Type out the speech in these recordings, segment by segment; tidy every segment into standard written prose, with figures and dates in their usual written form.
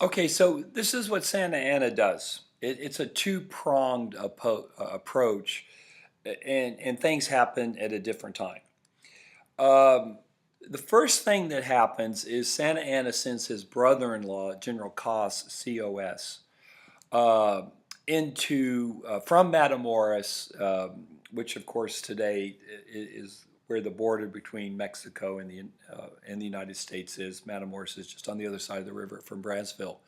Okay, so this is what Santa Anna does. It's a two-pronged approach, and things happen at a different time. Um, the first thing that happens is Santa Anna sends his brother-in-law, General Cos, COS, uh, into from Matamoros, which of course today is where the border between Mexico and the United States is. Matamoros is just on the other side of the river from Brazzaville.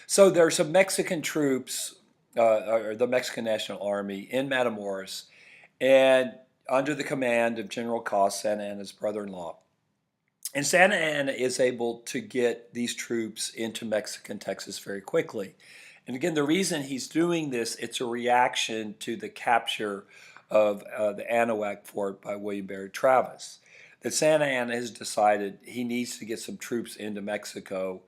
So there are some Mexican troops, or the Mexican National Army in Matamoros, and under the command of General Cos, Santa Anna's brother-in-law. And Santa Anna is able to get these troops into Mexican Texas very quickly. And again, the reason he's doing this, it's a reaction to the capture of the Anahuac Fort by William Barrett Travis. That Santa Anna has decided he needs to get some troops into Mexico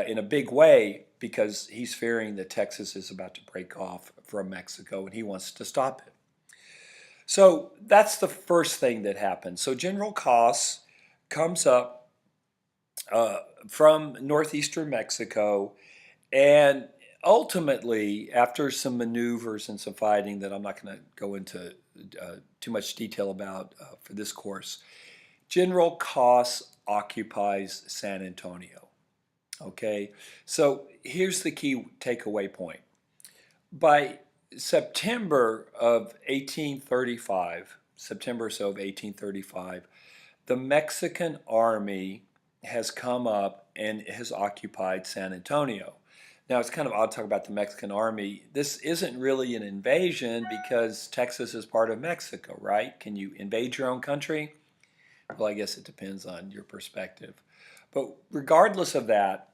in a big way because he's fearing that Texas is about to break off from Mexico and he wants to stop it. So that's the first thing that happens. So General Cos comes up uh, from northeastern Mexico, and ultimately, after some maneuvers and some fighting that I'm not going to go into too much detail about for this course, General Cos occupies San Antonio. Okay, so here's the key takeaway point. By September of 1835, September or so of 1835, the Mexican army has come up and has occupied San Antonio. Now, it's kind of odd to talk about the Mexican army. This isn't really an invasion because Texas is part of Mexico, right? Can you invade your own country? Well, I guess it depends on your perspective. But regardless of that,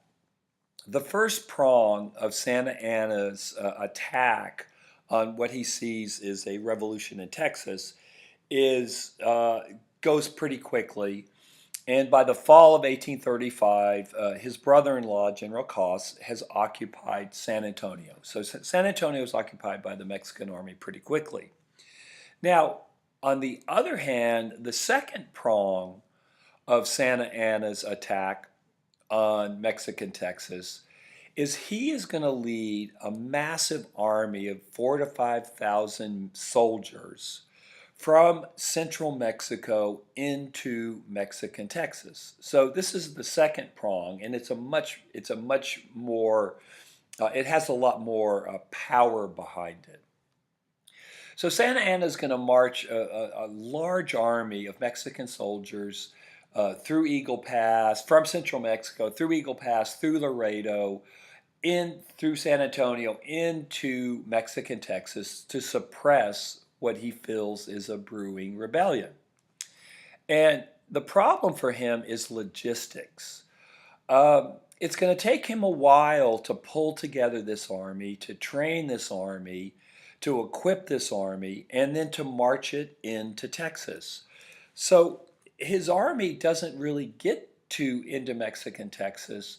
the first prong of Santa Anna's attack on what he sees is a revolution in Texas is goes pretty quickly. And by the fall of 1835, his brother-in-law, General Cos, has occupied San Antonio. So San Antonio is occupied by the Mexican army pretty quickly. Now, on the other hand, the second prong of Santa Anna's attack on Mexican Texas is he is going to lead a massive army of 4 to 5,000 soldiers from central Mexico into Mexican Texas. So this is the second prong, and it's a much more it has a lot more power behind it. So Santa Anna is going to march a large army of Mexican soldiers through Eagle Pass, from central Mexico, through Eagle Pass, through Laredo, in through San Antonio, into Mexican Texas to suppress what he feels is a brewing rebellion. And the problem for him is logistics. It's going to take him a while to pull together this army, to train this army, to equip this army, and then to march it into Texas. So his army doesn't really get into Mexican Texas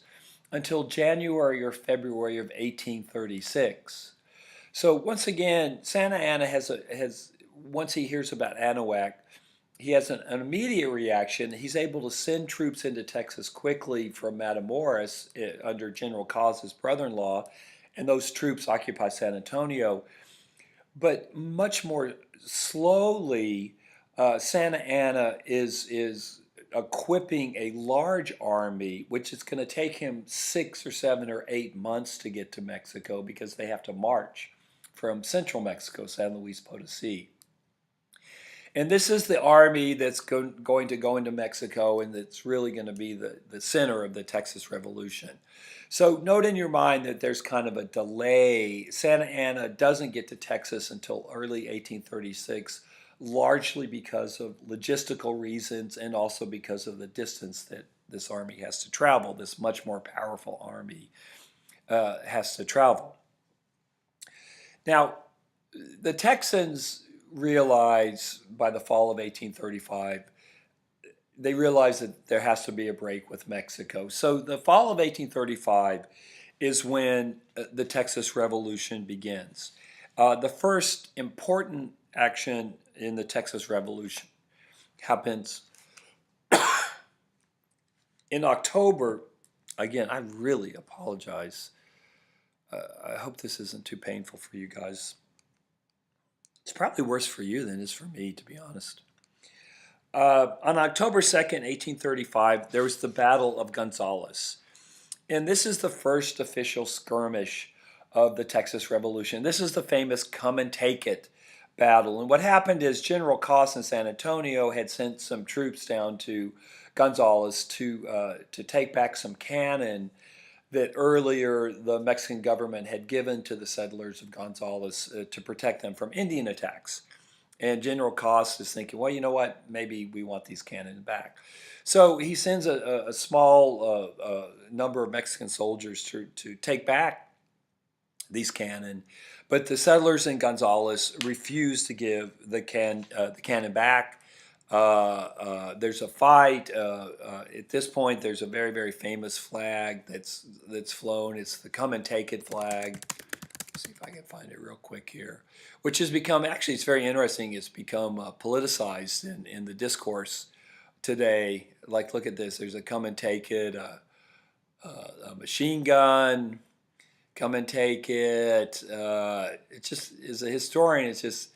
until January or February of 1836. So once again, Santa Anna has once he hears about Anahuac, he has an immediate reaction. He's able to send troops into Texas quickly from Matamoros under General Cos's brother-in-law, and those troops occupy San Antonio. But much more slowly, Santa Anna is equipping a large army, which is going to take him 6 or 7 or 8 months to get to Mexico because they have to march from central Mexico, San Luis Potosi. And this is the army that's going to go into Mexico, and that's really going to be the center of the Texas Revolution. So note in your mind that there's kind of a delay. Santa Anna doesn't get to Texas until early 1836, largely because of logistical reasons and also because of the distance that this army has to travel. This much more powerful army has to travel. Now, the Texans realize by the fall of 1835, they realize that there has to be a break with Mexico. So the fall of 1835 is when the Texas Revolution begins. The first important action in the Texas Revolution happens in October Again, I really apologize. I hope this isn't too painful for you guys. It's probably worse for you than it is for me, to be honest. On October 2nd, 1835, there was the Battle of Gonzales. And this is the first official skirmish of the Texas Revolution. This is the famous Come and Take It battle. And what happened is General Cos in San Antonio had sent some troops down to Gonzales to take back some cannon that earlier the Mexican government had given to the settlers of Gonzales to protect them from Indian attacks. And General Cos is thinking, well, you know what? Maybe we want these cannon back. So he sends a small number of Mexican soldiers to take back these cannon. But the settlers in Gonzales refuse to give the cannon back. There's a fight. At this point, there's a very, very famous flag that's flown. It's the Come and Take It flag. See if I can find it real quick here, which has become, actually, it's very interesting. It's become politicized in the discourse today. Like, look at this. There's a Come and Take It, a machine gun, Come and Take It. It just, as a historian, it's just,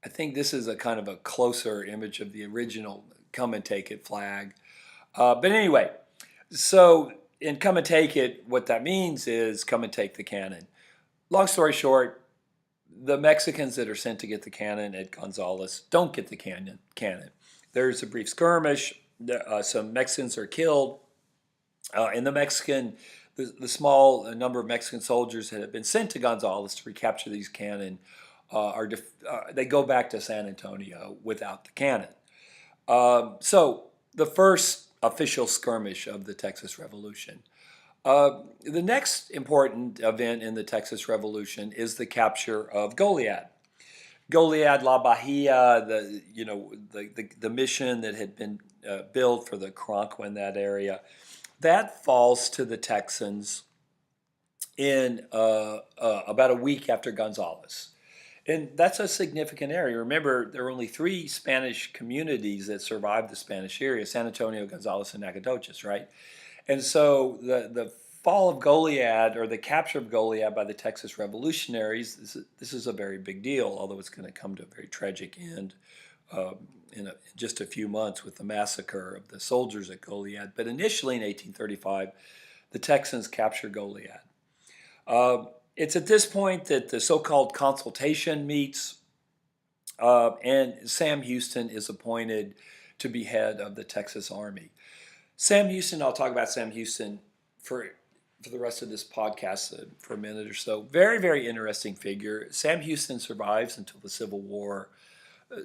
I think this is a kind of a closer image of the original Come and Take It flag. But anyway, so in Come and Take It, what that means is come and take the cannon. Long story short, the Mexicans that are sent to get the cannon at Gonzales don't get the cannon. There's a brief skirmish. Some Mexicans are killed. And the small number of Mexican soldiers that have been sent to Gonzales to recapture these cannon, they go back to San Antonio without the cannon. So the first official skirmish of the Texas Revolution. The next important event in the Texas Revolution is the capture of Goliad. Goliad, La Bahia, the mission that had been built for the Karankawa in that area, that falls to the Texans in about a week after Gonzales. And that's a significant area. Remember, there were only 3 Spanish communities that survived the Spanish era: San Antonio, Gonzales, and Nacogdoches, right? And so the fall of Goliad, or the capture of Goliad by the Texas revolutionaries, this is a very big deal, although it's going to come to a very tragic end in just a few months with the massacre of the soldiers at Goliad. But initially in 1835, the Texans capture Goliad. It's at this point that the so-called consultation meets, and Sam Houston is appointed to be head of the Texas Army. Sam Houston, I'll talk about Sam Houston for the rest of this podcast for a minute or so. Very, very interesting figure. Sam Houston survives until the Civil War.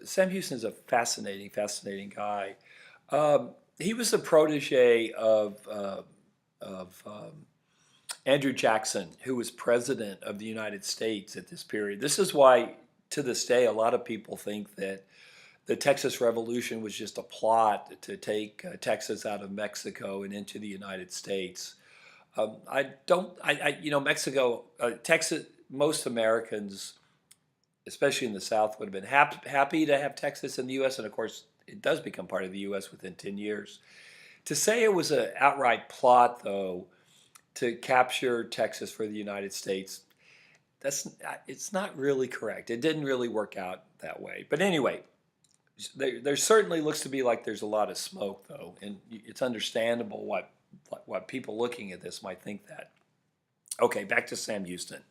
Sam Houston is a fascinating, fascinating guy. He was the protege of Andrew Jackson, who was president of the United States at this period. This is why, to this day, a lot of people think that the Texas Revolution was just a plot to take Texas out of Mexico and into the United States. Mexico, Texas, most Americans, especially in the South, would have been happy to have Texas in the U.S., and of course, it does become part of the U.S. within 10 years. To say it was an outright plot, though, to capture Texas for the United States, it's not really correct. It didn't really work out that way. But anyway, there certainly looks to be like there's a lot of smoke, though, and it's understandable what people looking at this might think that. Okay, back to Sam Houston.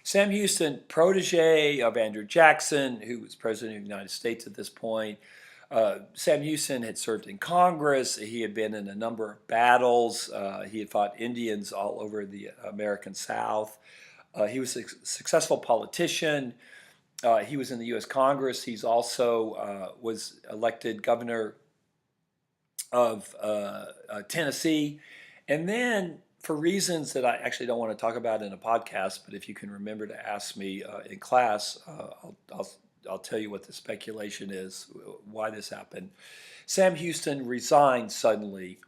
Sam Houston, protege of Andrew Jackson, who was president of the United States at this point. Sam Houston had served in Congress. He had been in a number of battles. He had fought Indians all over the American South. He was a successful politician. He was in the U.S. Congress. He's also was elected governor of Tennessee. And then, for reasons that I actually don't want to talk about in a podcast, but if you can remember to ask me in class, I'll tell you what the speculation is, why this happened. Sam Houston resigned suddenly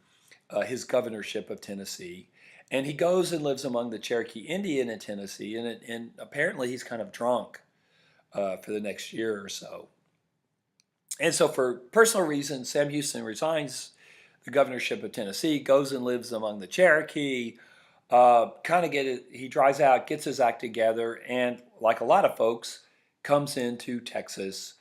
his governorship of Tennessee, and he goes and lives among the Cherokee Indian in Tennessee, and apparently he's kind of drunk for the next year or so. And so for personal reasons, Sam Houston resigns the governorship of Tennessee, goes and lives among the Cherokee. He dries out, gets his act together, and like a lot of folks, comes into Texas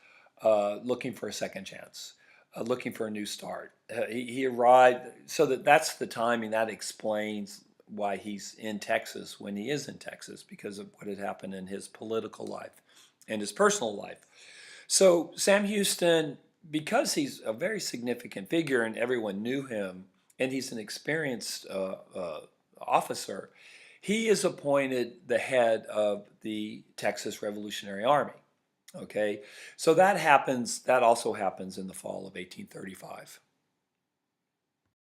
looking for a second chance, looking for a new start. He arrived, so that's the timing that explains why he's in Texas when he is in Texas, because of what had happened in his political life and his personal life. So Sam Houston, because he's a very significant figure and everyone knew him, and he's an experienced officer, he is appointed the head of the Texas Revolutionary Army. Okay, so that also happens in the fall of 1835.